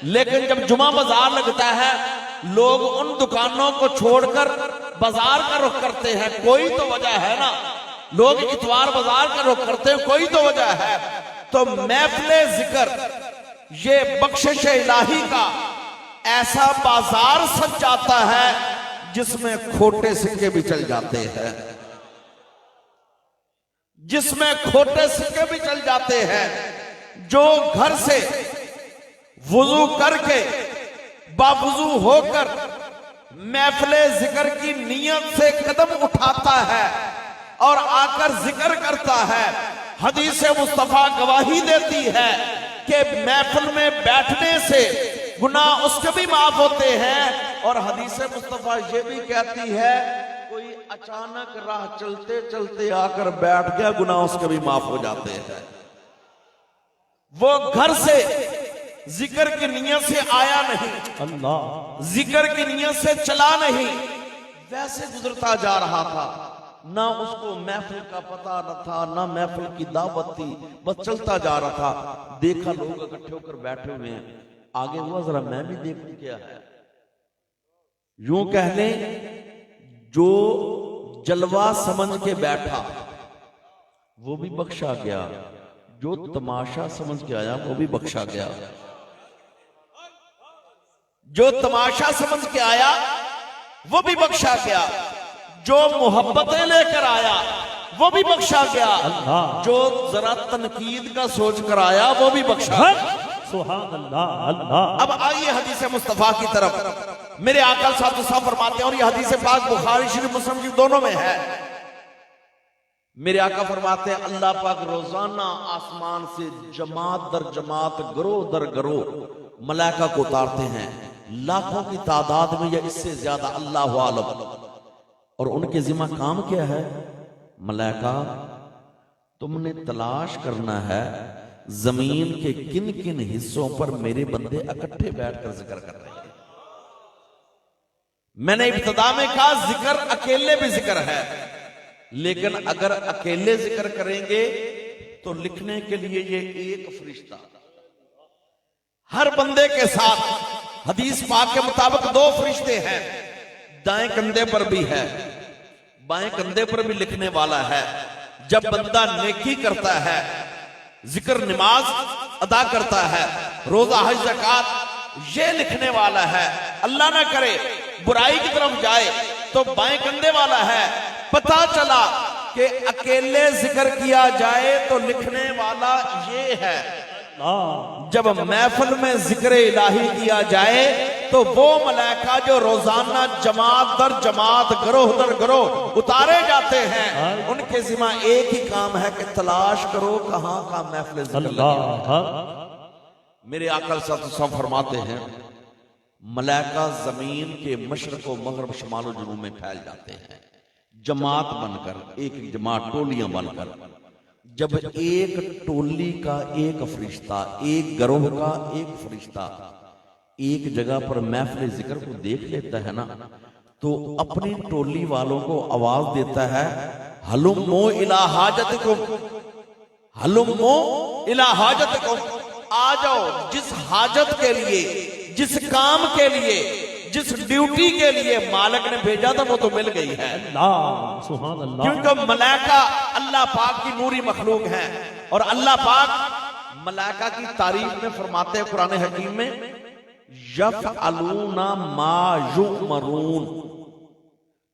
लेकिन जब जुमा बाजार लगता है लोग उन दुकानों को छोड़कर बाजार का रुख करते हैं। कोई तो वजह है ना, लोग इतवार बाजार का रुख करते हैं, कोई तो वजह है। तो महफिले जिक्र ये बख्शिश इलाही का ऐसा बाजार सज जाता है जिसमें खोटे सिक्के भी चल जाते हैं, जिसमें खोटे सिक्के भी चल जाते हैं। जो घर से वुजू करके बावुजू होकर महफिले जिक्र की नीयत से कदम उठाता है और आकर जिक्र करता है, हदीस मुस्तफा गवाही देती है कि महफिल में बैठने से गुनाह उसके भी माफ होते हैं। और हदीस मुस्तफा ये भी कहती है कोई अचानक राह चलते चलते आकर बैठ गया, गुनाह उसके भी माफ हो जाते हैं। वो घर से जिक्र की नियत से आया नहीं, अल्लाह जिक्र की नियत से चला नहीं, वैसे गुजरता जा रहा था, ना उसको महफिल का पता न था, ना महफिल की दावत थी, बस चलता जा रहा था। देखा लोग इकट्ठे होकर बैठे हुए हैं, आगे हुआ जरा मैं भी देखूं क्या है। यूं कह ले जो जलवा समझ के बैठा वो भी बख्शा गया, जो तमाशा समझ के आया वो भी बख्शा गया। जो तमाशा समझ के आया वो भी बख्शा गया, जो मोहब्बतें लेकर आया वो भी बख्शा गया, जो जरा तनकीद का सोच कर आया वो भी बख्शा। सुभान अल्लाह अल्लाह। अब आइए हदीस मुस्तफा की तरफ। मेरे आका साहब फरमाते हैं, और ये हदीस पाक बुखारी शरीफ मुस्लिम शरीफ दोनों में है। मेरे आका फरमाते हैं अल्लाह पाक रोजाना आसमान से जमात दर जमात गरोह दर गरोह मलाइका को उतारते हैं, लाखों की तादाद में या इससे ज्यादा, अल्लाह आलम। और उनके जिम्मा काम क्या है? मलाइका तुमने तलाश करना है जमीन के किन किन हिस्सों पर मेरे बंदे इकट्ठे बैठकर जिक्र कर रहे हैं। मैंने इब्तिदा में कहा जिक्र अकेले भी जिक्र है, लेकिन अगर अकेले जिक्र करेंगे तो लिखने के लिए ये एक फरिश्ता हर बंदे के साथ। हदीस पाक के मुताबिक 2 फरिश्ते हैं, दाएं कंधे पर भी है, बाएं कंधे पर भी लिखने वाला है। जब बंदा नेकी करता है, जिक्र नमाज अदा करता है, रोजा हज ज़कात, ये लिखने वाला है। अल्लाह ना करे बुराई की तरफ जाए तो बाएं कंधे वाला है। पता चला कि अकेले जिक्र किया जाए तो लिखने वाला ये है। जब महफिल में जिक्र इलाही किया जाए तो वो मलाइका जो रोजाना जमात दर जमात गरोह दर गरोह उतारे जाते हैं, उनके जिम्मा एक ही काम है कि तलाश करो कहां का महफिल जिक्र लगा। मेरे आका साहब फरमाते हैं मलाइका जमीन के मशरक व मगरब शमाल व जुनूब में फैल जाते हैं, जमात बनकर, एक जमात, टोलियां बनकर। जब एक टोली का एक फरिश्ता, एक गिरोह का एक फरिश्ता एक जगह पर महफिल जिक्र को देख लेता है ना, तो अपनी टोली वालों को आवाज देता है, हलुम्मो इला हाजतिकुम, हलुम्मो इला हाजतिकुम, आ जाओ जिस हाजत के लिए, जिस काम के लिए, जिस ड्यूटी के लिए मालिक ने भेजा था वो तो मिल गई है। सुभान अल्लाह। क्योंकि मलाइका अल्लाह पाक की नूरी मखलूक है, और अल्लाह पाक मलाइका की तारीफ में फरमाते हैं कुरान हकीम में, यफ़अलूना मा युअमरून,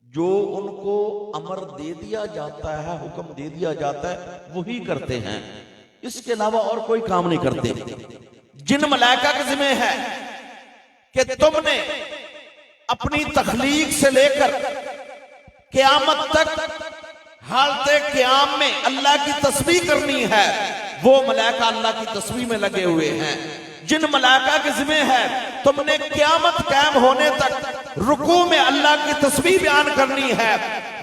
जो उनको अमर दे दिया जाता है, हुक्म दे दिया जाता है, वही करते हैं, इसके अलावा और कोई काम नहीं करते। जिन मलाइका के जिम्मे है कि तुमने अपनी तखलीक से लेकर क़यामत तक हालते क़याम में अल्लाह की तस्बीह करनी है, वो मलाइका अल्लाह की तस्बीह में लगे हुए हैं। जिन मलाइका के जिम्मे है तुमने क़यामत कायम होने तक रुकू में अल्लाह की तस्बीह बयान करनी है,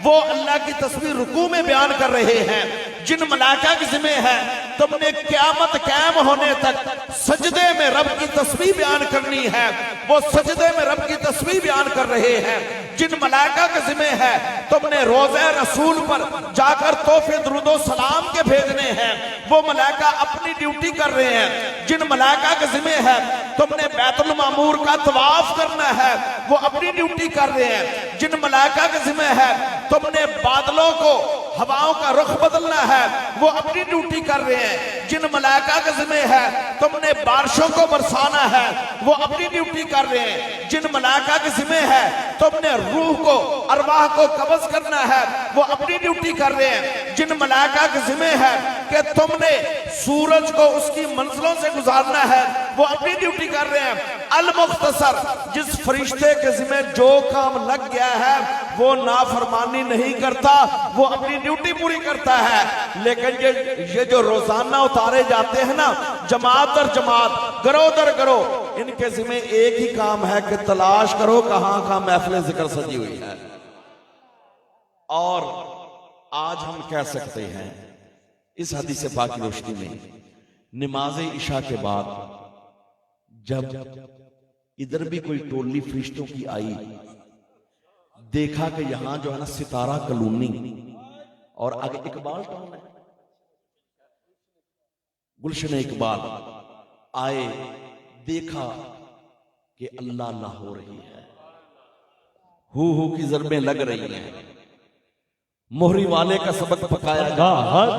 वो अल्लाह की तस्बीह रुकू में बयान कर रहे हैं। जिन मलाइका के जिम्मे है तुमने क़यामत कायम होने तक सजदे में रब की तस्बीह बयान करनी है, वो सजदे में रब की तस्बीह बयान कर रहे हैं। जिन मलाइका के जिम्मे है तुमने रोज़े रसूल पर जाकर तोहफे दुरूदो सलाम के भेजने हैं, वो मलाइका अपनी ड्यूटी कर रहे हैं। जिन मलाइका के जिम्मे है तुमने बैतुल मामूर का तवाफ करना है, वो अपनी ड्यूटी कर रहे हैं। जिन मलाइका के जिम्मे है तुमने बादलों को हवाओं का रुख बदलना है, वो अपनी ड्यूटी कर रहे हैं। जिन मलाइका के जिम्मे है तुमने बारिशों को बरसाना है, वो अपनी ड्यूटी कर रहे हैं। जिन मलाइका के जिम्मे है तुमने रूह को अरवाह को कब्ज करना है, वो अपनी ड्यूटी कर रहे हैं। जिन मलाइका के जिम्मे है कि तुमने सूरज को उसकी मंजिलों से गुजारना है, वो अपनी ड्यूटी कर रहे हैं। अल मुख्तसर, जिस फरिश्ते के जिम्मे जो काम लग गया है वो नाफरमानी नहीं करता, वो अपनी ड्यूटी पूरी करता है। लेकिन ये जो रोजाना उतारे जाते हैं ना, जमात दर जमात, गरो दर गरो, इनके जिम्मे एक ही काम है कि तलाश करो कहां कहां महफिल जिक्र सजी हुई है। और आज हम कह सकते हैं इस हदीस पाक की रोशनी में, नमाज इशा के बाद जब इधर भी कोई टोली फरिश्तों की आई, देखा कि यहां जो है ना सितारा कॉलोनी और आगे इकबाल टाउन है, गुलशन इकबाल आए, देखा कि अल्लाह अल्लाह हो रही है, हु की ज़रबें लग रही हैं, मोहरी वाले का सबक पकाया जा रहा है,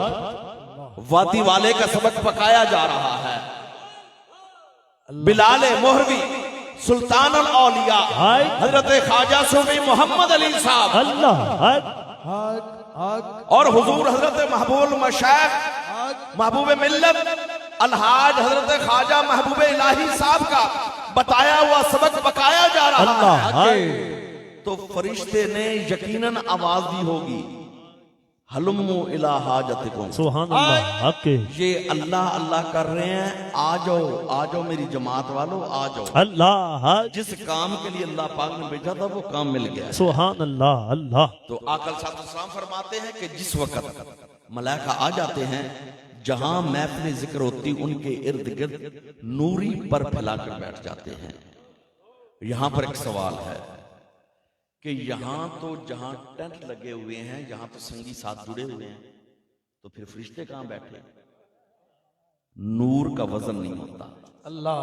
वादी वाले का सबक पकाया जा रहा है। बिलाल मोहरवी, सुल्तान अल औलिया हजरत ख्वाजा सूफी मोहम्मद अली साहब और हुजूर हजरत महबूब मशाइख महबूब मिल्लत अलहाज हजरत ख्वाजा महबूब इलाही साहब का बताया हुआ सबक पकाया जा रहा है। तो फरिश्ते ने यकीनन आवाज दी होगी, हलुम्मु इला हाजतिकुम, सुभान अल्लाह। ये अल्लाह अल्लाह कर रहे हैं, आ जाओ मेरी जमात वालों, आ जाओ। अल्लाह जिस काम के लिए अल्लाह पाक ने भेजा था वो काम मिल गया, सुभान अल्लाह अल्लाह। तो आकल साहब फरमाते हैं कि जिस वक्त मलाइका आ जाते हैं, जहां महफिल जिक्र होती उनके इर्द गिर्द नूरी पर फैलाकर बैठ जाते हैं। यहां पर एक सवाल है कि यहां तो जहां टेंट लगे हुए हैं, यहां तो संगी साथ जुड़े हुए हैं, तो फिर फरिश्ते कहां बैठे? नूर का वजन नहीं होता, अल्लाह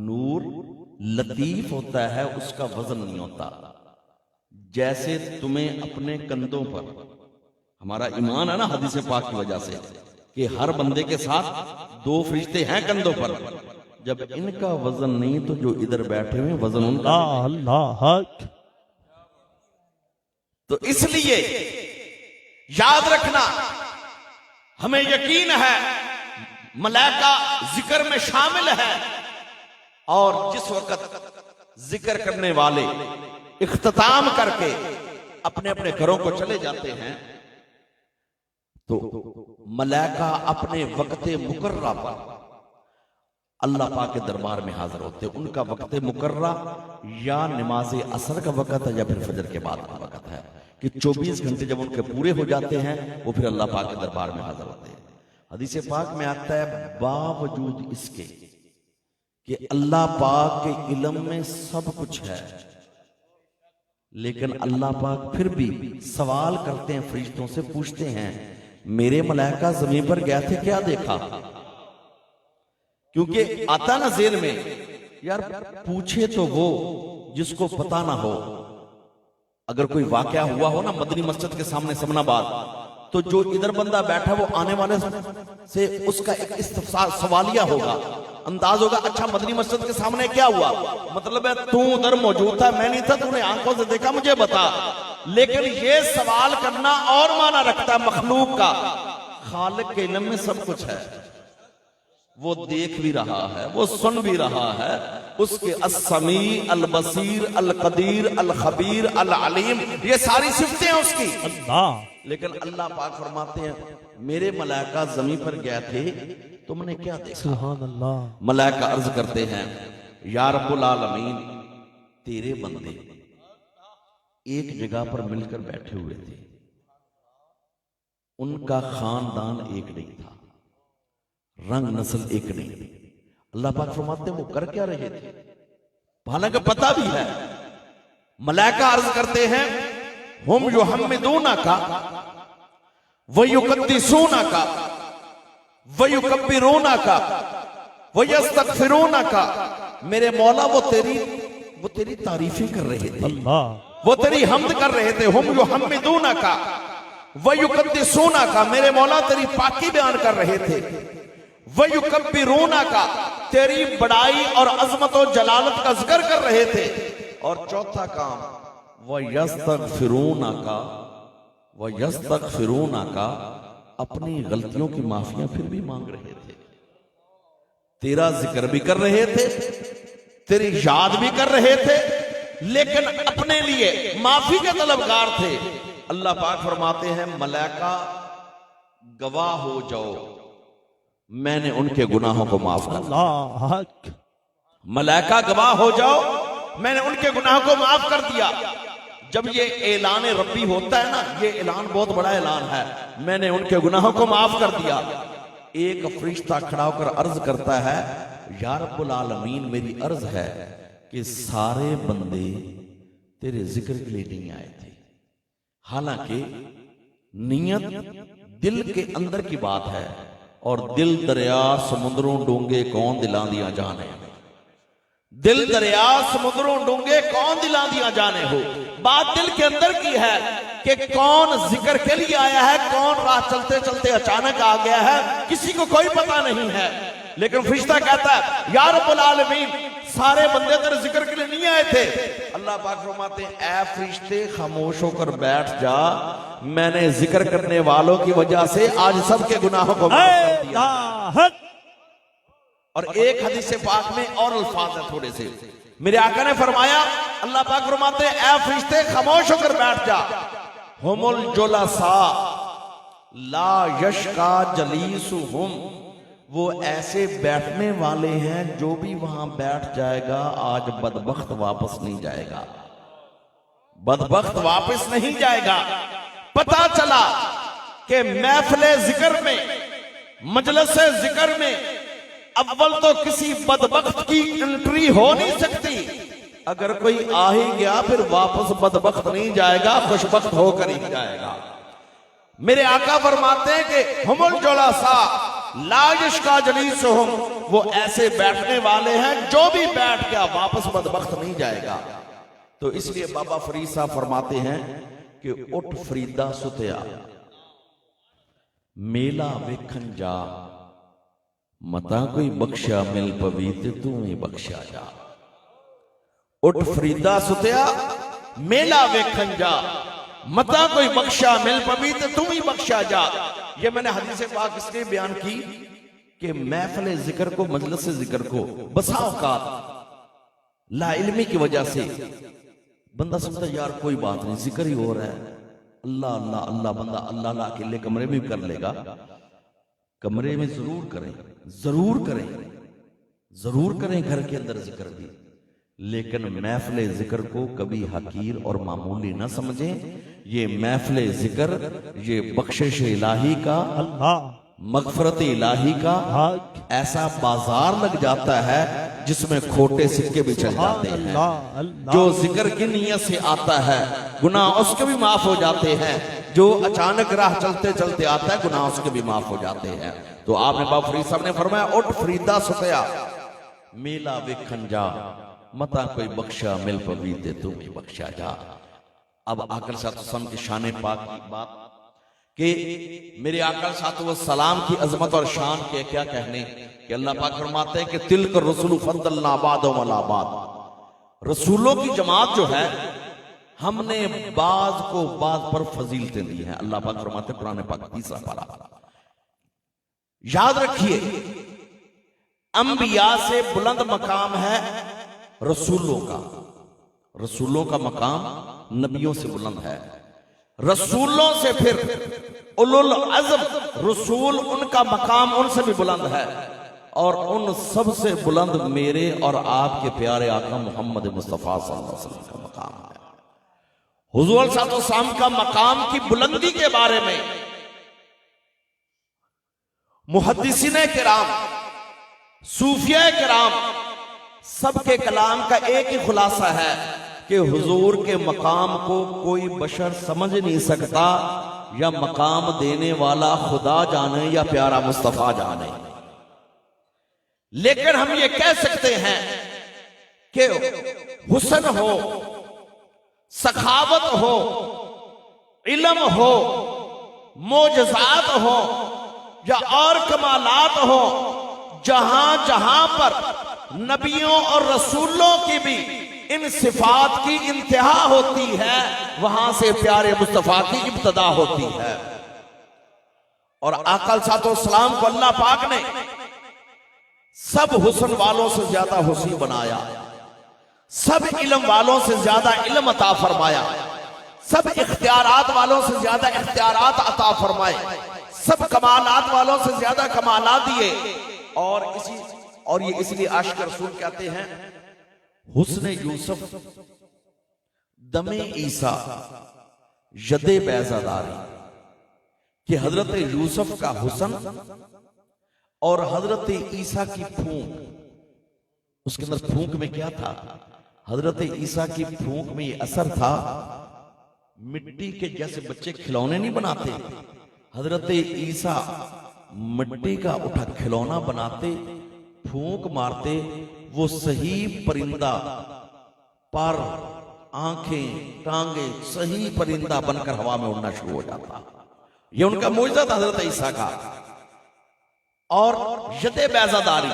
नूर लतीफ होता है, उसका वजन नहीं होता। जैसे तुम्हें अपने कंधों पर, हमारा ईमान है ना हदीस पाक की वजह से कि हर बंदे के साथ दो फरिश्ते हैं कंधों पर, जब इनका वजन नहीं तो जो इधर बैठे हुए वजन उनका। अल्लाह तो इसलिए याद रखना, हमें यकीन है मलाइका जिक्र में शामिल है, और जिस वक्त जिक्र करने वाले इख्तिताम करके अपने अपने घरों को चले जाते हैं, तो मलाइका अपने वक्ते मुकर्रा पर अल्लाह पाक के दरबार में हाजिर होते हैं। उनका वक्ते मुकर्रा या नमाज असर का वक्त है या फिर फजर के बाद का वक्त है, कि 24 घंटे जब उनके पूरे हो जाते हैं वो फिर अल्लाह पाक के दरबार में हाजिर होते हैं। हदीस पाक में आता है, बावजूद इसके कि अल्लाह पाक के इल्म में सब कुछ है, लेकिन अल्लाह पाक फिर भी सवाल करते हैं, फरिश्तों से पूछते हैं, मेरे मलाइका जमीन पर गए थे, क्या देखा? क्योंकि आता ना ज़हन में, यार पूछे तो वो जिसको पता ना हो। अगर कोई वाकया हुआ हो ना मदनी मस्जिद के सामने समनाबाद, तो जो इधर बंदा बैठा वो आने वाले से उसका एक इस्तिफसार सवालिया होगा, अंदाज होगा, अच्छा मदनी मस्जिद के सामने क्या हुआ, मतलब है तू उधर मौजूद था, मैं नहीं था, तूने आंखों से देखा, मुझे बता। लेकिन ये सवाल करना और माना रखता है मखलूक का। खालिक के इल्म में सब कुछ है, वो देख भी रहा है, वो सुन भी रहा है, उसके अस्समी अल बसीर अल कदीर अल खबीर अल अलीम, ये सारी सिफतें हैं उसकी। अल्लाह लेकिन अल्लाह पाक फरमाते हैं, मेरे मलाइका जमीन पर गए थे, तुमने क्या देखा? सुभान अल्लाह। मलाइका अर्ज करते हैं, या रब्बुल आलमीन, तेरे बंदे एक जगह पर मिलकर बैठे हुए थे, उनका खानदान एक नहीं था, रंग नस्ल एक नहीं थी। अल्लाह पाक फरमाते वो कर क्या रहे थे, हालांकि पता भी है। मलाइका अर्ज करते हैं हुम युहम्मिदूना का वयुकद्दिसूना का वयुकब्बिरूना का वयस्तगफिरूना का। मेरे मौला वो तेरी तारीफें कर रहे थे, वो तेरी हम्द कर रहे थे। हुम युहम्मिदूना का वयुकद्दिसूना का, मेरे मौला तेरी पाकी बयान कर रहे थे। वयुकब्बिरूना का, तेरी बड़ाई और अजमत और जलालत का जिक्र कर रहे थे। और चौथा काम वयस्तगफिरूना का, अपनी गलतियों की माफियां फिर भी मांग रहे थे। तेरा जिक्र भी कर रहे थे, तेरी याद भी कर रहे थे, लेकिन अपने लिए माफी के तलबगार थे। अल्लाह पाक फरमाते हैं मलाइका गवाह हो जाओ, मैंने उनके गुनाहों को माफ कर दिया। मलाइका गवाह हो जाओ, मैंने उनके गुनाहों को माफ कर दिया। जब ये ऐलान रब्बी होता है ना, ये ऐलान बहुत बड़ा ऐलान है, मैंने उनके गुनाहों को माफ कर दिया। एक फरिश्ता खड़ा होकर अर्ज करता है या रब्बुल आलमीन, मेरी अर्ज है कि सारे बंदे तेरे जिक्र के लिए नहीं आए थे। हालांकि नियत दिल के अंदर की बात है, और दिल दरिया समुद्रों डूंगे कौन दिलां दिया जाने। दिल दरिया समुद्रों डूंगे कौन दिलां दिया जाने हो। बात दिल के अंदर की है कि कौन जिक्र के लिए आया है, कौन राह चलते चलते अचानक आ गया है, किसी को कोई पता नहीं है। लेकिन फरिश्ता कहता है या रब्बुल आलमीन, सारे बंदे तेरे जिक्र के लिए नहीं आए थे। अल्लाह पाक फरमाते हैं ऐ फरिश्ते खामोश होकर बैठ जा, मैंने जिक्र करने वालों की वजह से आज सबके गुनाहों को माफ कर दिया। और एक हदीस पाक में और अल्फाज है थोड़े से, मेरे आका ने फरमाया, अल्लाह पाक फरमाते हैं ऐ फरिश्ते खामोश होकर बैठ जा। हुमुल जुलसा ला यशका जलीसुहुम, वो ऐसे बैठने वाले हैं जो भी वहां बैठ जाएगा आज बदबख्त वापस नहीं जाएगा, बदबख्त वापस नहीं जाएगा। पता चला कि महफिले जिक्र में, मजलिस जिक्र में अव्वल तो किसी बदबख्त की एंट्री हो नहीं सकती। अगर कोई आ ही गया फिर वापस बदबख्त नहीं जाएगा, खुशबख्त होकर ही जाएगा। मेरे आका फरमाते हैं कि हुमुल जुलसा ला यशका जलीसुहुम, वो ऐसे बैठने वाले हैं जो भी बैठ गया वापस बदबख्त नहीं जाएगा। तो इसलिए बाबा फरीद साहब फरमाते हैं कि उठ फरीदा सुतिया मेला वेखन जा, मता कोई बख्शा मिल पवी ते तू ही बख्शा जा। उठ फरीदा सुतिया मेला वेखन जा, मता कोई बख्शा मिल पवी ते तू ही बख्शा जा। ये मैंने हदीस पाक इसलिए बयान की कि महफिल जिक्र को, मजलिस जिक्र को बसा औकात ला इल्मी की वजह से बंदा समझता यार कोई बात नहीं, जिक्र ही हो रहा है, अल्लाह अल्लाह अल्लाह, बंदा अल्लाह अल्लाह अकेले कमरे में भी कर लेगा। कमरे में जरूर करें, जरूर करें, जरूर करें घर के अंदर जिक्र भी, लेकिन महफिल जिक्र को कभी हकीर और मामूली ना समझें। ये महफिल जिक्र, ये बख्शिश इलाही का, मगफरत इलाही का ऐसा बाजार लग जाता है जिसमें खोटे सिक्के भी चल जाते हैं। जो जिक्र की नीयत से आता है गुनाह उसके भी माफ हो जाते हैं, जो अचानक राह चलते चलते आता है गुनाह उसके भी माफ हो जाते हैं। तो आपने बाबा फरीद साहब ने फरमाया उठ फरीदा सुतिया मेला वेखन जा, मता कोई बख्शा मिल पवी ते तू भी बख्शा जा। अब आकर साथ की शान पाक की बात कि मेरे आका साथ वो सलाम की अजमत और शान के क्या कहने कि अल्लाह पाक फरमाते हैं कि तिलक रसूल फद्दलना बादहुम अला बाद, रसूलों की जमात जो है हमने बाज को बाज पर फजीलतें दी हैं। अल्लाह पाक फरमाते हैं कुरान पाक 3 पारा, याद रखिए अंबिया से बुलंद मकाम है रसूलों का, रसूलों का मकाम नबियों से बुलंद है। रसूलों से फिर उलुल अज़्म रसूल, उनका मकाम उनसे भी बुलंद है, और उन सबसे बुलंद मेरे और आपके प्यारे आका मोहम्मद मुस्तफा सल्लल्लाहु अलैहि वसल्लम का मकाम है। हुजूर सल्लल्लाहु अलैहि वसल्लम का मकाम की बुलंदी के बारे में मुहद्दिसीने किराम, सूफिया किराम, सबके कलाम का एक ही खुलासा है कि हुजूर के मकाम को कोई बशर समझ नहीं सकता, या मकाम देने वाला खुदा जाने या प्यारा मुस्तफा जाने। लेकिन हम ये कह सकते हैं कि हुस्न हो, सखावत हो, इल्म हो, मोजज़ात हो या और कमालात हो, जहां जहां पर नबियों और रसूलों की भी इन सिफात की इंतहा होती है, वहां से प्यारे मुस्तफा की इब्तदा होती है। और आका सलाम को अल्लाह पाक ने सब हुस्न वालों से ज्यादा हुस्न बनाया, सब इल्म वालों से ज्यादा इल्म अता फरमाया, सब इख्तियारात वालों से ज्यादा इख्तियारात अता फरमाए, सब कमालात वालों से ज्यादा कमालात दिए। और ये इसलिए आशिक रसूल कहते हैं हुस्न यूसुफ दमे ईसा यदे बैज़ादारी, कि हजरत यूसुफ का हुस्न और हजरत ईसा की फूंक, उसके अंदर फूंक में क्या था? हजरत ईसा की फूंक में ये असर था, मिट्टी के जैसे बच्चे खिलौने नहीं बनाते, हजरत ईसा मिट्टी का उठा खिलौना बनाते, फूंक मारते, वो सही परिंदा, पर आंखें टांगे सही परिंदा बनकर हवा में उड़ना शुरू हो जाता। ये उनका मुजज़ा था हजरत ईसा का। और यदे बैज़ादारी,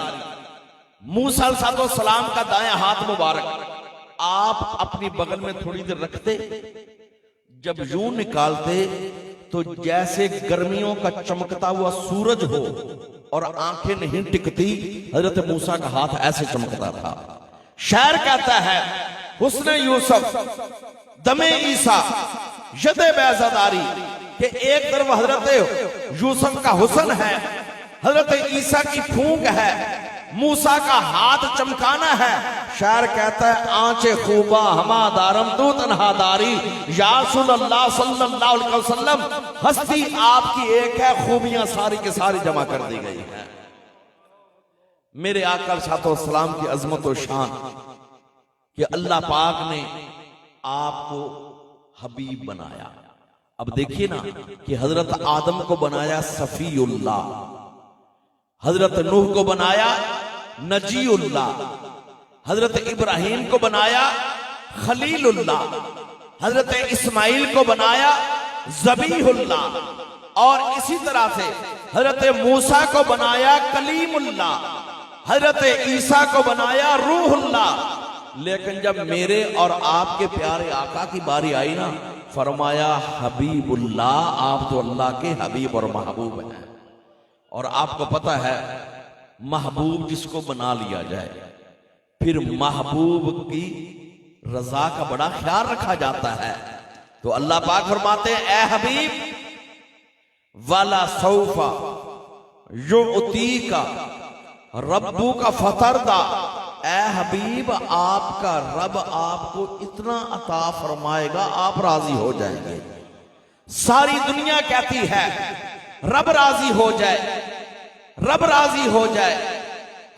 मूसा अलैहिस्सलाम का दायां हाथ मुबारक आप अपनी बगल में थोड़ी देर रखते, जब यूं निकालते तो जैसे गर्मियों का चमकता हुआ सूरज हो और आंखें नहीं टिकती, हजरत मूसा का हाथ ऐसे चमकता था। शायर कहता है हुस्न यूसुफ दमे ईसा यदे बैज़ादारी, कि एक तरफ हजरत यूसुफ का हुस्न है, हजरत ईसा की फूंक है, मूसा का हाथ चमकाना है। शायर कहता है आंचे खूबा हमा दारम तू तन्हादारी, या रसूलल्लाह सल्लल्लाहु अलैहि वसल्लम, हस्ती आपकी एक है, खूबियां सारी के सारी जमा कर दी गई है। मेरे आका सलाम की अजमत और शान कि अल्लाह पाक ने आपको हबीब बनाया। अब देखिए ना कि हजरत आदम को बनाया सफीउल्लाह, हजरत नूह को बनाया नजीउल्लाह, हजरत इब्राहिम को बनाया खलीलुल्लाह, हजरत इस्माइल को बनाया ज़बीहुल्लाह, और इसी तरह से हजरत मूसा को बनाया कलीमुल्लाह, हजरत ईसा को बनाया रूहुल्लाह। लेकिन जब मेरे और आपके प्यारे आका की बारी आई ना, फरमाया हबीबुल्लाह, आप तो अल्लाह के हबीब और महबूब हैं। और आपको पता है महबूब जिसको बना लिया जाए, फिर महबूब की रजा का बड़ा ख्याल रखा जाता है। तो अल्लाह पाक फरमाते हैं ए हबीब वाला सौफा युअती का रब्बू का फतरदा, ए हबीब आपका रब आपको इतना अता फरमाएगा आप राजी हो जाएंगे। सारी दुनिया कहती है रब राजी हो जाए, रब राजी हो जाए,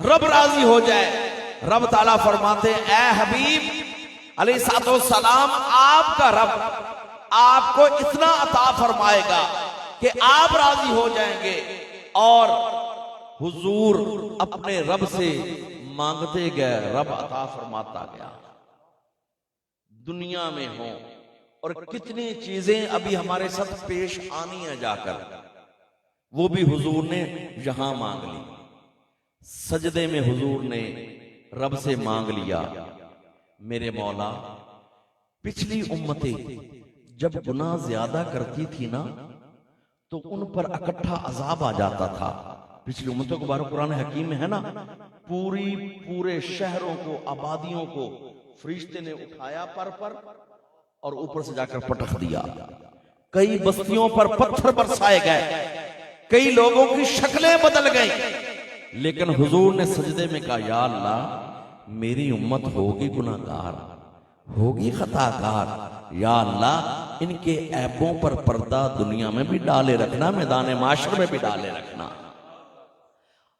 रब राजी हो जाए। रब ताला फरमाते हैं ए हबीब अलैहिस्सलाम, आपका रब आपको इतना अता फरमाएगा कि आप राजी हो जाएंगे। और हुजूर अपने रब से मांगते गए, रब अता फरमाता गया। दुनिया में हो और कितनी चीजें अभी हमारे साथ पेश आनी है जाकर, वो भी हुजूर ने यहां मांग ली। सजदे में हुजूर ने रब से मांग लिया, मेरे मौला पिछली उम्मतें जब गुनाह ज्यादा करती थी ना, तो उन पर इकट्ठा अजाब आ जाता था। पिछली उम्मतों के बारे में कुरान हकीम में है ना, पूरे शहरों को, आबादियों को फरिश्ते ने उठाया पर और ऊपर से जाकर पटक दिया। कई बस्तियों पर पत्थर बरसाए गए, कई लोगों की शक्लें बदल गई। लेकिन हुजूर ने सजदे में कहा या अल्लाह मेरी उम्मत होगी गुनाहगार, होगी खताकार, या अल्लाह इनके ऐबों पर पर्दा दुनिया में भी डाले रखना, मैदान माशर में भी डाले रखना।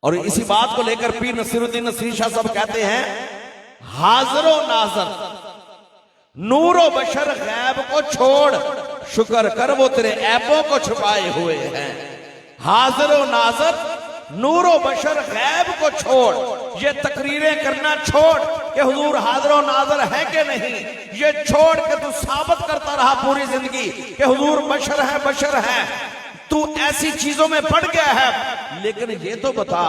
और इसी बात को लेकर पीर नसीरुद्दीन नसीर शाह साहब कहते हैं, हाजरो नाजर नूरो बशर गैब को छोड़, शुक्र कर वो तेरे ऐबों को छुपाए हुए हैं। हाजरो नाजर नूरो बशर गैब को छोड़, ये तकरीरें करना छोड़ कि हुजूर हाजरो नाजर है कि नहीं, ये छोड़ के तू साबित करता रहा पूरी जिंदगी कि हुजूर बशर है, तू ऐसी चीजों में पड़ गया है। लेकिन ये तो बता,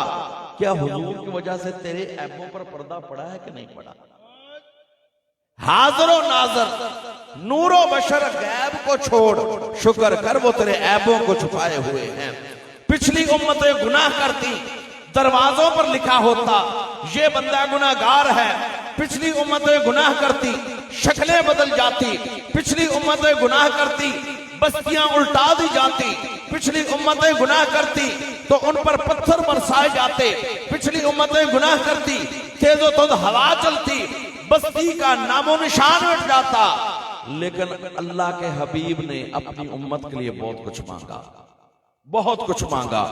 क्या हुजूर की वजह से तेरे ऐबों पर पर्दा पड़ा है कि नहीं पड़ा? हाजरो नाजर नूरो बशर गैब को छोड़, शुक्र कर वो तेरे ऐबों को छुपाए हुए हैं। पिछली उम्मतें गुनाह करती, दरवाजों पर लिखा होता ये बंदा गुनाहगार है। पिछली उम्मतें गुनाह करती, शक्लें बदल जाती। पिछली उम्मतें गुनाह करती, बस्तियां उल्टा दी जाती। पिछली उम्मतें गुनाह करती तो उन पर पत्थर बरसाए जाते। पिछली उम्मतें गुनाह करती, तेजो तोद हवा चलती, बस्ती का नामो निशान मिट जाता। लेकिन अल्लाह के हबीब ने अपनी उम्मत के लिए बहुत कुछ मांगा, बहुत कुछ मांगा।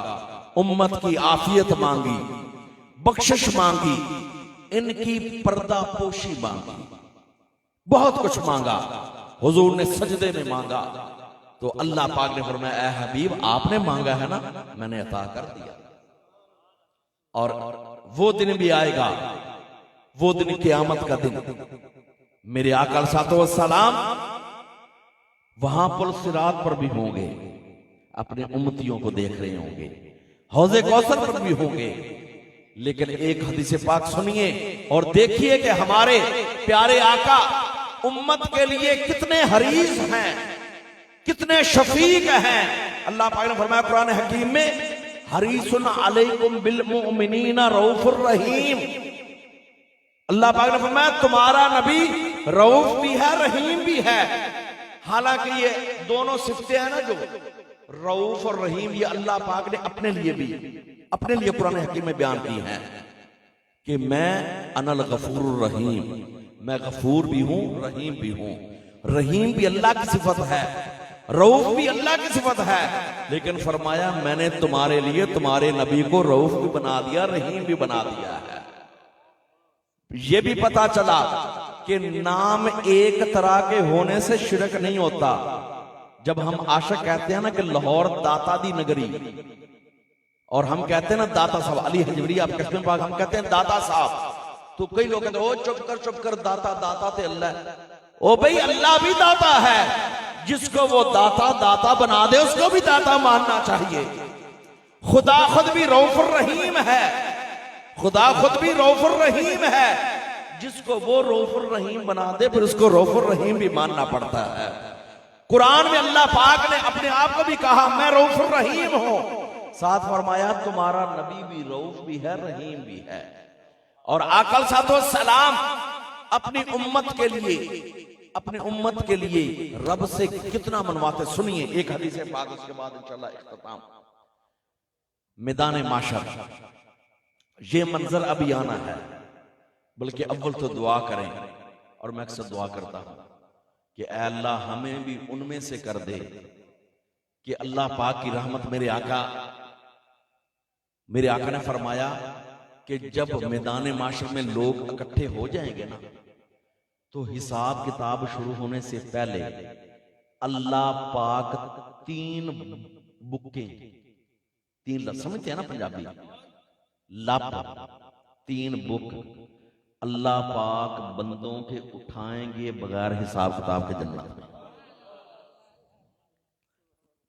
उम्मत की आफियत मांगी, बख्शिश मांगी, इनकी पर्दा पोशी मांगी, बहुत कुछ मांगा। हुजूर ने सजदे में मांगा तो अल्लाह पाक ने फरमाया, ऐ हबीब आपने मांगा है ना, मैंने अता कर दिया। और वो दिन भी आएगा, वो दिन क़यामत का दिन, मेरे आका अलैहि सलाम वहां पुल सिरात पर भी होंगे, अपने उम्मतियों को देख रहे होंगे, हौज़े कौसर पर भी होंगे। लेकिन एक हदीस पाक सुनिए और देखिए कि हमारे प्यारे आका उम्मत के लिए कितने हरीस हैं, कितने शफीक हैं। अल्लाह पाक ने फरमाया कुरान हकीम में, हरीसुन अलैकुम बिल मुमिनीना रऊफुर रहीम। अल्लाह पाक ने फरमाया तुम्हारा नबी रऊफ भी है, रहीम भी है। हालांकि ये दोनों सिफतें हैं ना, जो रऊफ और रहीम, ये अल्लाह पाक ने अपने लिए कुरान हकीम में बयान की है कि मैं अनल गफूर रहीम, मैं गफूर भी हूं, रहीम भी हूं। रहीम भी अल्लाह की सिफत है, रऊफ भी अल्लाह की सिफत है। लेकिन फरमाया मैंने तुम्हारे लिए तुम्हारे नबी को रऊफ भी बना दिया, रहीम भी बना दिया है। यह भी पता चला कि नाम एक तरह के होने से शिरक नहीं होता। जब हम आशिक कहते हैं ना कि लाहौर दाता दी नगरी, और हम कहते हैं ना दाता साहब, अली हजवरी आप कश्मीर पाक, हम कहते हैं दाता साहब, तो कई लोग कहते हैं ओ चुप कर दाता ते अल्लाह। ओ भाई अल्लाह भी दाता है, जिसको वो दाता बना दे उसको भी दाता मानना चाहिए। खुदा खुद भी रऊफुर रहीम है, खुदा खुद भी रऊफुर रहीम है। जिसको वो रऊफुर रहीम बना दे फिर उसको रऊफुर रहीम भी मानना पड़ता है। कुरान में अल्लाह पाक ने अपने आप को भी कहा मैं रऊफुर रहीम हूं, साथ फरमाया तुम्हारा नबी भी रऊफ भी है, रहीम भी है। और आका सलाम अपनी उम्मत के लिए रब से कितना मनवाते, सुनिए एक हदीस पाक, उसके बाद इंशाअल्लाह इख्तिताम। मैदान माशर, ये मंजर अभी आना है, बल्कि अव्वल तो दुआ करें, और मैं अक्सर दुआ करता हूं कि ऐ अल्लाह हमें भी उनमें से कर दे कि अल्लाह पाक की रहमत। मेरे आका ने फरमाया कि जब मैदान माशर में लोग इकट्ठे हो जाएंगे ना, तो हिसाब किताब शुरू होने से पहले अल्लाह पाक तीन बुक्के, समझते हैं ना पंजाबी, तीन बुक अल्लाह पाक बंदों के उठाएंगे बगैर हिसाब किताब के जन्नत में।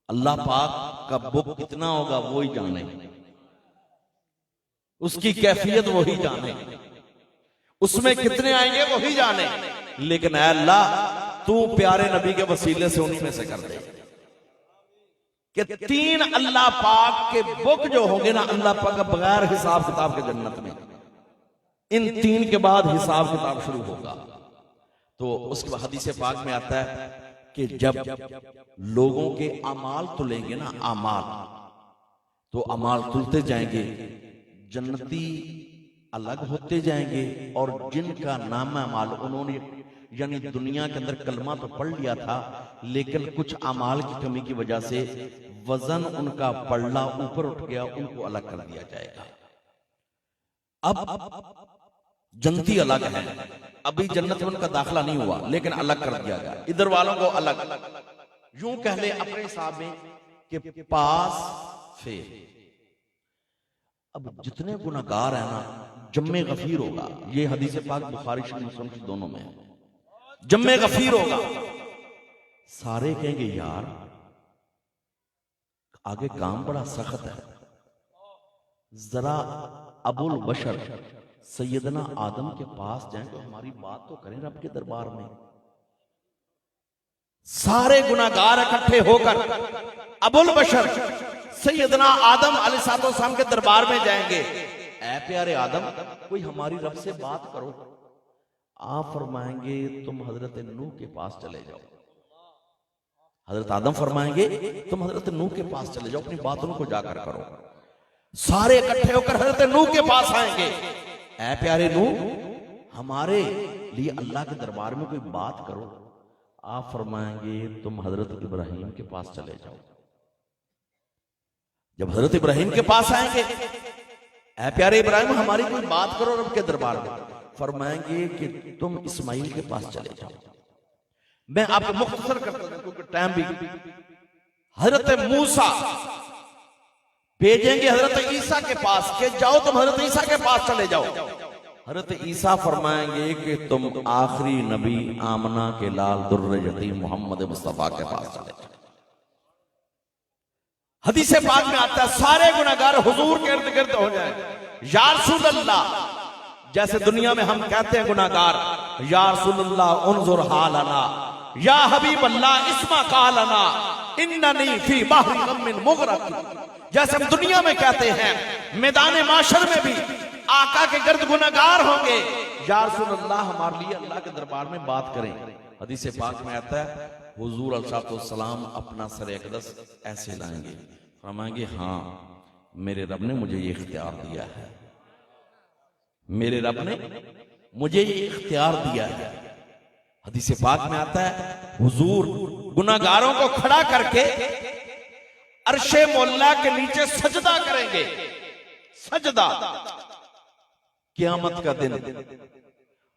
अल्लाह पाक का बुक कितना होगा वो ही जाने, उसकी कैफियत वो ही जाने, उसमें कितने आएंगे वो ही जाने। लेकिन अल्लाह तू प्यारे नबी के वसीले से उन्हीं में से कर दे कि तीन अल्लाह पाक के बुक जो होंगे ना, अल्लाह पाक का बगैर हिसाब किताब के जन्नत में। इन तीन के बाद हिसाब किताब शुरू होगा। तो उसके बाद हदीस पाक में आता है कि जब लोगों के अमाल तुलेंगे ना, तो अमाल तुलते जाएंगे, जन्नती अलग होते जाएंगे, और जिनका नाम अमाल उन्होंने यानी दुनिया के अंदर कलमा तो पढ़ लिया था, लेकिन कुछ अमाल की कमी की वजह से वजन उनका पल्ला ऊपर उठ गया, उनको अलग कर दिया जाएगा। अब जन्नती अलग है, अभी जन्नत में उनका दाखिला नहीं हुआ लेकिन अलग कर दिया गया, इधर वालों को अलग, यूं कह ले अपने हिसाब में कि पास फेर। अब जितने गुनाहगार है ना, जम्मे गफीर होगा, ये हदीस पाक बुखारी शरीफ मुस्लिम शरीफ दोनों में है, जम्मे गफीर होगा। सारे कहेंगे यार आगे काम बड़ा सख्त है, जरा अबुल बशर सैयदना आदम के पास जाएं तो हमारी बात तो करें रब के दरबार में। सारे गुनाहगार इकट्ठे होकर अबुल बशर सैयदना आदम अलैहिस्सलाम के दरबार में जाएंगे। ऐ प्यारे आदम, कोई हमारी रब से बात करो। आप फरमाएंगे तुम हजरत नूह के पास चले जाओ। हजरत आदम फरमाएंगे तुम हजरत नूह के पास चले जाओ, अपनी बातों को जाकर करो। सारे इकट्ठे होकर हजरत नूह के पास आएंगे। ऐ प्यारे नूह, हमारे लिए अल्लाह के दरबार में कोई बात करो। आप फरमाएंगे तुम हजरत इब्राहिम के पास चले जाओ। जब हजरत इब्राहिम के पास आएंगे, ऐ प्यारे इब्राहिम हमारी कोई बात करो रब के दरबार में, फरमाएंगे कि तुम इस्माइल के पास चले जाओ। मैं आपको मुख्तसर करता हूं क्योंकि टाइम भी। हजरत मूसा भेजेंगे हजरत ईसा के पास के जाओ तुम हजरत ईसा के पास चले जाओ। हजरत ईसा फरमाएंगे कि तुम आखिरी नबी आमना के लाल दुर्र यतीम मोहम्मद मुस्तफा के पास चले जाओ। हदीस पाक में आता है सारे गुनाहगार हुजूर के इर्द गिर्द हो जाए। या रसूल अल्लाह, जैसे दुनिया में हम कहते हैं गुनाहगार, या रसूल अल्लाह उन्जुर हालना, या हबीब अल्लाह इस्मा कालना, इन्ननी फी बहरी गम्मिन मुगरक। जैसे हम दुनिया में कहते हैं, मैदान माशर में भी आका के गर्द गुनाहगार होंगे। या रसूल अल्लाह हमारे लिए अल्लाह के दरबार में बात करें। हदीस पाक में आता है हुजूर अलैहिस्सलाम अपना सर अक़दस ऐसे लाएंगे, फरमाएंगे हाँ मेरे रब ने मुझे ये इख्तियार दिया है, मेरे रब ने मुझे ये इख्तियार दिया है। हदीस पाक में आता है हुजूर गुनाहगारों को खड़ा करके अर्शे मौला के नीचे सजदा करेंगे। सजदा क़यामत का दिन,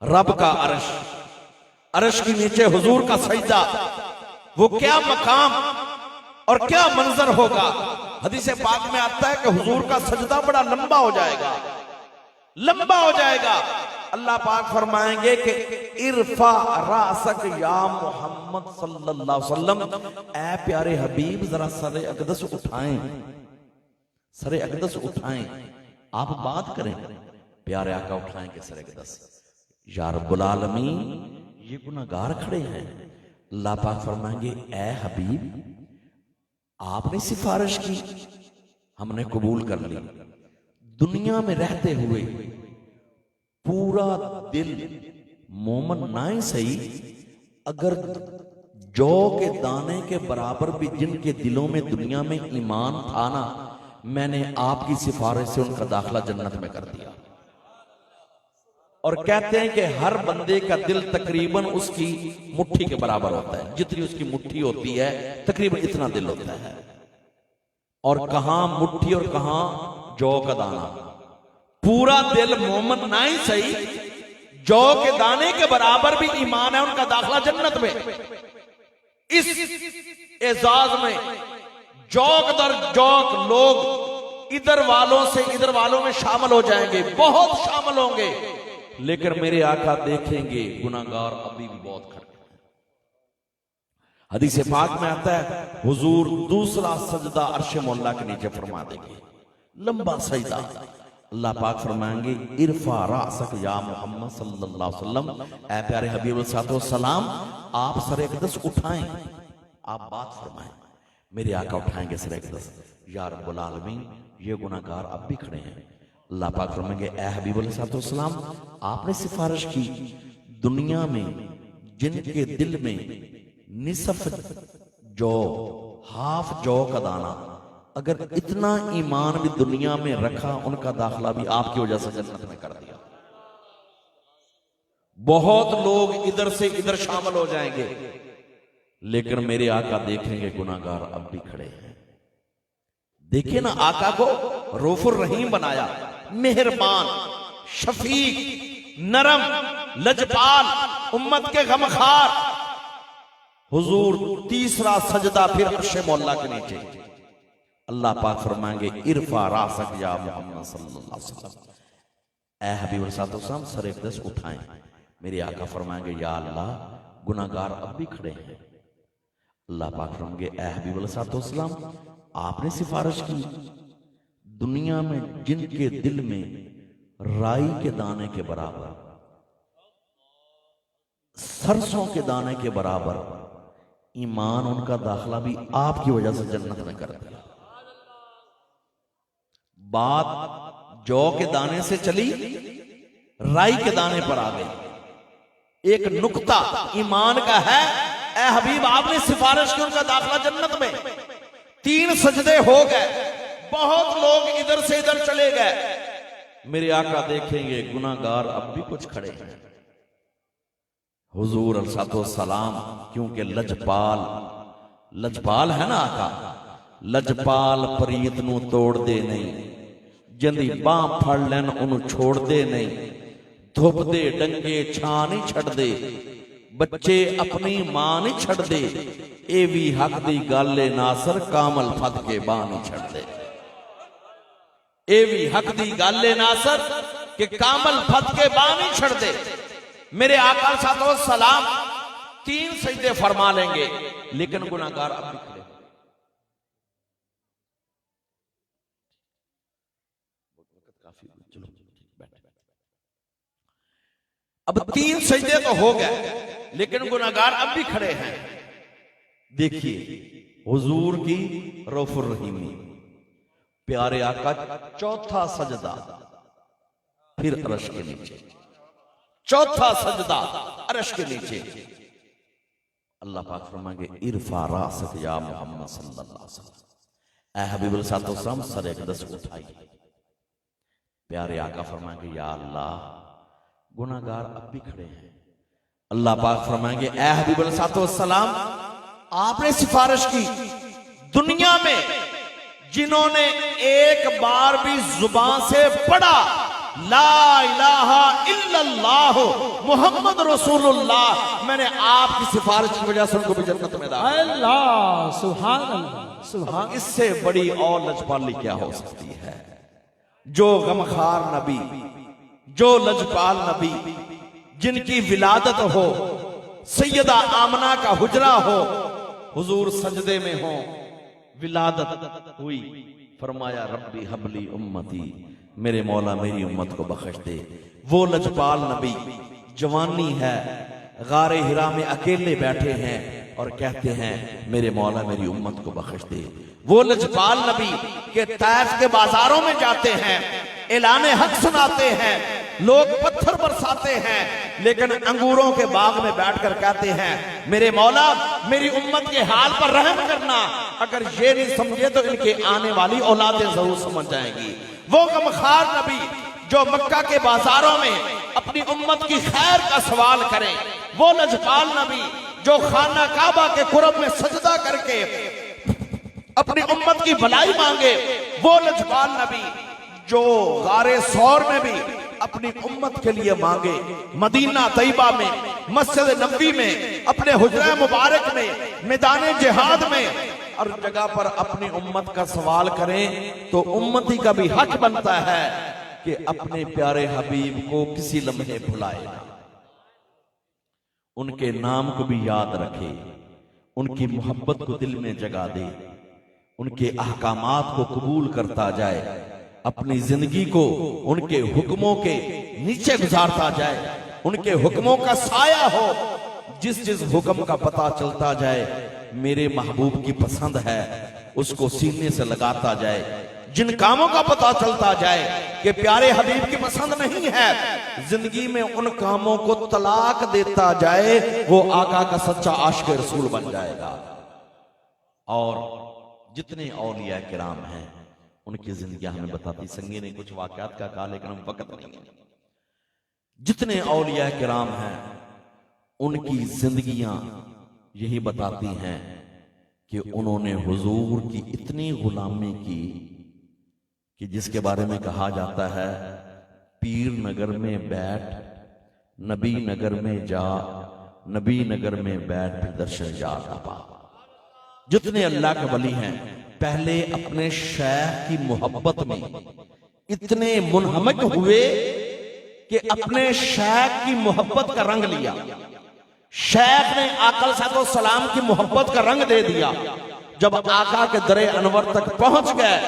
रब का अर्श, अर्श के नीचे हुजूर का सजदा, वो क्या मकाम और क्या मंजर होगा। हदीस पाक में आता है कि हुजूर का सजदा बड़ा लंबा हो जाएगा, लंबा हो जाएगा। अल्लाह पाक फरमाएंगे कि इरफा रासक या मोहम्मद सल्लल्लाहु अलैहि वसल्लम, ऐ प्यारे हबीब जरा सरे अक़दस उठाएं, सरे अक़दस उठाएं, आप बात करें। प्यारे आका उठाएंगे सरे अक़दस। या रब्बुल आलमीन, ये गुनाहगार खड़े हैं। अल्लाह पाक फरमाएंगे ऐ हबीब आपने सिफारिश की, हमने कबूल कर ली। दुनिया में रहते हुए पूरा दिल मोमन ना ही सही, अगर जौ के दाने के बराबर भी जिनके दिलों में दुनिया में ईमान था ना, मैंने आपकी सिफारिश से उनका दाखिला जन्नत में कर दिया। और कहते हैं कि हर बंदे का दिल तकरीबन उसकी मुट्ठी के बराबर होता है, जितनी उसकी मुट्ठी होती है तकरीबन इतना दिल होता है। और कहां मुट्ठी और कहां जौ का दाना, पूरा दिल मोमन ना ही सही, जौ के दाने के बराबर भी ईमान है, उनका दाखिला जन्नत में। इस एजाज में जौक दर जौक लोग इधर वालों से इधर वालों में शामिल हो जाएंगे, बहुत शामिल होंगे। लेकिन मेरे आका देखेंगे गुनाहगार अभी भी बहुत खड़े हैं। हदीस पाक में आता है हुजूर दूसरा सजदा अर्श मौला के नीचे फरमा देंगे, लंबा सजदा। अल्लाह पाक फरमाएंगे इरफा रासक या मोहम्मद सल्लल्लाहु अलैहि वसल्लम, ऐ प्यारे हबीब सलाम आप सर अक़दस उठाएं, आप बात फरमाएं। मेरे आका उठाएंगे सर अक़दस। या रब्बुल आलमीन, ये गुनाहगार अब भी खड़े हैं। अल्लाह पाक फरमाएंगे ऐ हबीब सलाम आपने सिफारिश की, दुनिया में जिनके दिल में निसफ जौ, हाफ जौ का दाना, अगर इतना ईमान भी दुनिया में रखा, उनका दाखिला भी आपकी वजह से जन्नत में कर दिया। बहुत लोग इधर से इधर शामिल हो जाएंगे, लेकिन मेरे आका देखेंगे गुनाहगार अब भी खड़े हैं। देखिए ना, आका को रऊफुर रहीम बनाया, मेहरबान। शफीक, नरम, लजपाल, उम्मत के गमखार। हुजूर तीसरा सजदा फिर अर्श मौला के नीचे। अल्लाह पाक फरमाएंगे इरफा रासक या मोहम्मद सल्लल्लाहु अलैहि वसल्लम, ऐ हबीब सल्लल्लाहु सर अक़दस उठाएं। मेरे आका फरमाएंगे या अल्लाह गुनाहगार अब भी खड़े हैं। अल्लाह पाक फरमाएंगे ऐ हबीब सल्लल्लाहु आपने सिफारिश की, दुनिया में जिनके दिल में राई के दाने के बराबर, सरसों के दाने के बराबर ईमान, उनका दाखिला भी आपकी वजह से जन्नत में कर दिया। बात जौ के दाने से चली, राई के दाने पर आ गई। एक नुक्ता ईमान का है, ऐ हबीब आपने सिफारिश की, उनका दाखिला जन्नत में। 3 सजदे हो गए, बहुत लोग इधर से इधर चले गए। मेरे आका देखेंगे गुनाहगार अब भी कुछ खड़े हैं। हुजूर सलाम, क्योंकि लजपाल, लजपाल है ना आका, लजपाल प्रीत नू तोड़ दे नहीं, जंदी बाह फड़ लैन उन्हों छोड़ दे नहीं, धुप दे डंगे छां नहीं छड़ दे, बच्चे अपनी मां नहीं छड़ दे, ए भी हक दी गल ए नासर कामल फत के बाह नहीं छड़ दे। ए भी हक दी गल ए नासर के कामल फत के बाह नहीं छड़ दे। मेरे आका सातो सलाम 3 सजदे फरमा लेंगे, लेकिन गुनाहगार अब भी खड़े। काफी, चलो बैठ। अब 3 सजदे तो हो गए, लेकिन गुनाहगार अब भी खड़े हैं। देखिए हुजूर की रऊफुर रहीमी, प्यारे आका 4था सजदा फिर अर्श के नीचे, 4था सजदा अर्श के नीचे। अल्लाह पाक फरमाएंगे इरफा रासक या मोहम्मद सल्लल्लाहु अलैहि वसल्लम, ऐ हबीब सल्लल्लाहु सर अक़दस उठाई। प्यारे आका फरमाएंगे या अल्लाह गुनाहगार अब भी खड़े हैं। अल्लाह पाक फरमाएंगे ऐ हबीब सल्लल्लाहु आपने सिफारिश की, दुनिया में जिन्होंने एक बार भी जुबान से पढ़ा ला इलाहा इल्लल्लाह मुहम्मद रसूलुल्लाह, मैंने आपकी सिफारिश की वजह से उनको भी जन्नत में दाखिल। अल्लाह सुभान अल्लाह सुभान। इससे बड़ी और लजपाली क्या हो सकती है? जो गमखार नबी, जो लजपाल नबी, जिनकी विलादत हो, सैयदा आमना का हुजरा हो, हुजूर सजदे में हो, विलादत हुई, फरमाया रब्बी हबली उम्मती, मेरे मौला मेरी उम्मत को बख्श दे। वो लजपाल नबी जवानी है, गारे हिरा में अकेले बैठे हैं और कहते हैं मेरे मौला मेरी उम्मत को बख्श दे। वो लजपाल नबी के तैफ के बाजारों में जाते हैं, ऐलाने हक सुनाते हैं, लोग पत्थर बरसाते हैं, लेकिन अंगूरों के बाग में बैठकर कहते हैं मेरे मौला मेरी उम्मत के हाल पर रहम करना, अगर ये नहीं समझे तो इनके आने वाली औलादें जरूर समझ जाएंगी। वो गमखार नबी जो मक्का के बाजारों में अपनी उम्मत की खैर का सवाल करें, वो लजपाल नबी जो खाना काबा के कुरब में सजदा करके अपनी उम्मत की भलाई मांगे, वो लजपाल नबी जो गारे सौर में भी अपनी उम्मत के लिए मांगे, मदीना तैयबा में, मस्जिद नबवी में, अपने हुजरा मुबारक में, मैदान जिहाद में, हर जगह पर अपनी उम्मत का सवाल करें, तो उम्मती का भी हक बनता है कि अपने प्यारे हबीब को किसी लम्हे भुलाए ना, उनके नाम को भी याद रखे, उनकी मोहब्बत को दिल में जगा दे, उनके अहकामात को कबूल करता जाए, अपनी जिंदगी को उनके हुक्मों के नीचे गुजारता जाए, उनके हुक्मों का साया हो, जिस जिस हुक्म का पता चलता जाए मेरे महबूब की पसंद है उसको सीने से लगाता जाए, जिन कामों का पता चलता जाए कि प्यारे हबीब की पसंद नहीं है, जिंदगी में उन कामों को तलाक देता जाए, वो आका का सच्चा आशिक रसूल बन जाएगा। और जितने औलिया किराम हैं उनकी जिंदगी हमें बताती, संगी ने कुछ वाकयात का कहा लेकिन हम वक्त नहीं है। जितने औलिया किराम हैं उनकी जिंदगियां यही बताती हैं कि उन्होंने हुजूर की इतनी गुलामी की कि जिसके बारे में कहा जाता है पीर नगर में बैठ, नबी नगर में जा, नबी नगर में बैठ, फिर दर्शन याद पा। जितने अल्लाह के वली हैं पहले अपने शेख की मोहब्बत में इतने मुनहमक हुए कि अपने शेख की मोहब्बत का रंग लिया। शेख ने आका सलाम की मोहब्बत का रंग दे दिया। जब आका के दरे अनवर तक पहुंच गए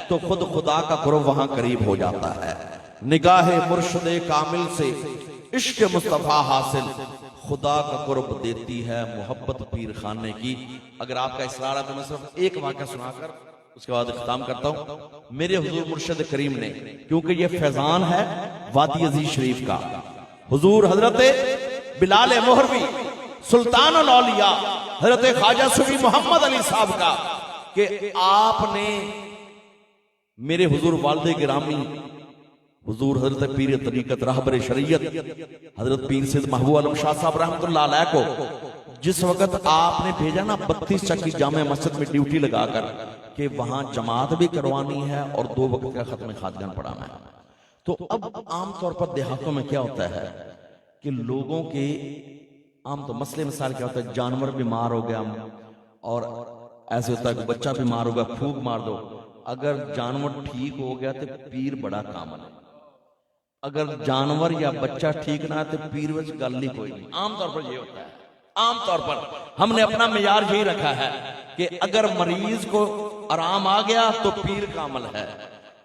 तो खुद खुदा का कुर्ब वहां करीब हो जाता है। निगाहे मुर्शदे कामिल से इश्क मुस्तफा हासिल, खुदा का कुर्ब देती है मोहब्बत पीर खाने की। अगर आपका इसरार है तो मैं सिर्फ एक वाक़या सुनाकर उसके बाद खत्म करता हूं। मेरे हुजूर मुर्शद करीम ने, क्योंकि ये फैजान है वादी अजीज शरीफ का, हुजूर हजरत बिलाल मोहरवी सुल्तान अल औलिया हजरत ख्वाजा सूफी मोहम्मद अली साहब का, कि आपने मेरे हुजूर वालिद गिरामी हुजूर हजरत पीर तरीकत रहबर शरीयत हजरत पीर सैयद महबूब आलम शाह साहब रहमतुल्लाह अलैह को जिस वक्त आपने भेजा ना 32 चक्की जामे मस्जिद में ड्यूटी लगाकर कि वहां जमात भी करवानी है और 2 वक्त का खत्म खादियान पढ़ाना है, तो अब आमतौर पर देहातों में क्या होता है कि लोगों के आम तो मसले मिसाल क्या होता है, जानवर बीमार हो गया और ऐसे होता है कि बच्चा बीमार हो गया, फूक मार दो। अगर जानवर ठीक हो गया तो पीर बड़ा कामल है, अगर जानवर या बच्चा ठीक ना है तो पीर वच गल ही कोई नहीं। आमतौर पर ये होता है, आमतौर पर हमने अपना मियार यही रखा है कि अगर मरीज को आराम आ गया तो पीर कामल है,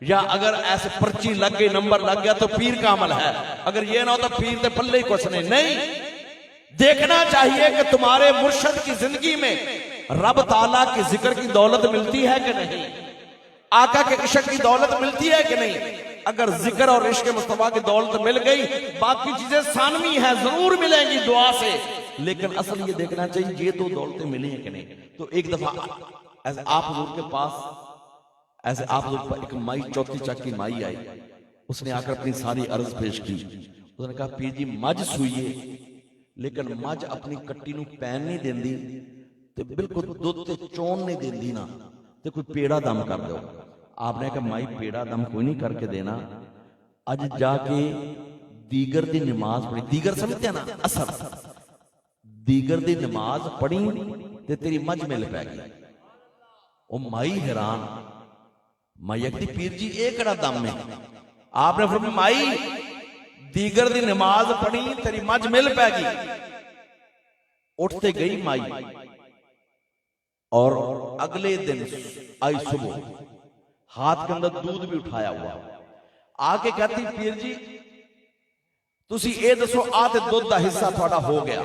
या अगर ऐसे पर्ची लग गई, नंबर लग गया तो पीर कामल है। अगर ये ना हो तो पीर तो पल्ले ही कुछ नहीं। देखना चाहिए कि तुम्हारे मुर्शद की जिंदगी में रब ताला की जिक्र की दौलत मिलती है कि नहीं, आका के इश्क की दौलत मिलती है कि नहीं। अगर जिक्र और इश्क मुस्तफा की दौलत मिल गई, बाकी चीजें सानवी है, जरूर मिलेंगी दुआ से, लेकिन असल ये देखना चाहिए ये 2 दौलतें मिली हैं कि नहीं। तो एक दफा ऐसे आप हुजूर के पास, ऐसे आप हुजूर पर एक माई 34 चक्की माई आई, उसने आकर अपनी सारी अर्ज पेश की। उसने कहा पीर जी मझ सूईए, लेकिन मझ अपनी कट्टी नूं पैन नहीं देंदी ते बिल्कुल दुध ते चोन नहीं देंदी ना, ते कोई पेड़ा दम कर दो। आपने कहा माई पेड़ा दम कोई नहीं करके देना, अज जाके दीगर दी नमाज पढ़ी, दीगर समझते हैं ना असर, दीगर दी नमाज पढ़ी ते तेरी मझ मिल पैगी। ओ माई हैरान, माई आखदी पीर जी ये केड़ा दम है। आपने फरमाया माई दीगर दी नमाज पढ़ी तेरी मझ मिल पैगी। उठते गई माई और अगले दिन आई सुबह, हाथ के अंदर दूध भी उठाया हुआ, आके कहती पीर जी तुसी ये दसो आ ते दुध दा हिस्सा थोड़ा हो गया,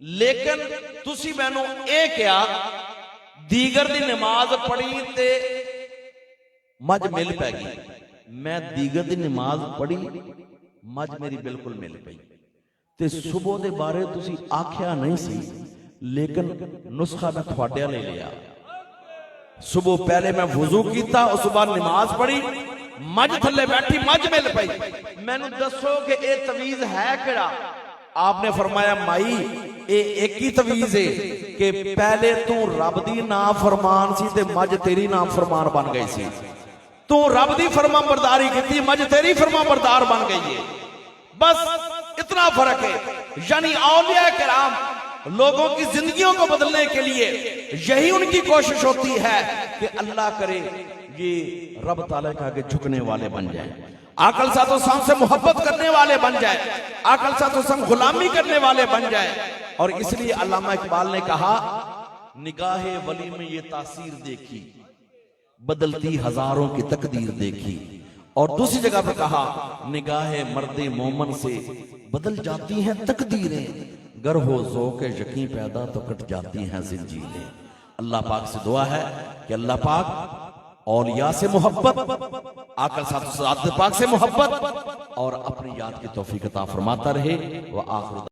लेकिन तुसी मैनू ये क्या दीगर दी नमाज पढ़ी ते मझ मिल पैगी। मैं दीगर दी नमाज पढ़ी, मझ मेरी बिल्कुल मिल पई, ते सुबह दे बारे तुसी आख्या नहीं सी, लेकिन नुस्खा मैं थोड़े ले लिया। सुबह पहले मैं वुजू किया, उस बाद नमाज पढ़ी, मझ थले बैठी, मझ मिल पई। मैनू दसो कि ये तवीज है केड़ा। आपने फरमाया माई ये एक ही तवीज है कि पहले तू रब दी नाफरमान सी ते मझ तेरी नाफरमान बन गई सी। तू रब दी फरमाबरदारी की, मझ तेरी फरमाबरदार बन गई है। बस इतना फर्क है। यानी औलिया किराम लोगों की जिंदगियों को बदलने के लिए यही उनकी कोशिश होती है कि अल्लाह करे ये रब ताला के आगे झुकने वाले बन जाएं, आकल सातो साम से मोहब्बत करने वाले बन जाए, आकल सातो साम गुलामी करने वाले बन जाए। और इसलिए अल्लामा इकबाल ने कहा निगाहे वली में ये तासीर देखी, बदलती हजारों की तकदीर देखी। और दूसरी जगह पे कहा निगाहे मर्दे मोमन से बदल जाती हैं तकदीरें, गर हो ज़ौक़ यकीन पैदा तो कट जाती हैं ज़ंजीरें। अल्लाह पाक से दुआ है कि अल्लाह पाक औलिया से मोहब्बत, आकल साथ पाक से मोहब्बत और अपनी याद की तौफीक अता फरमाता रहे। व आखिर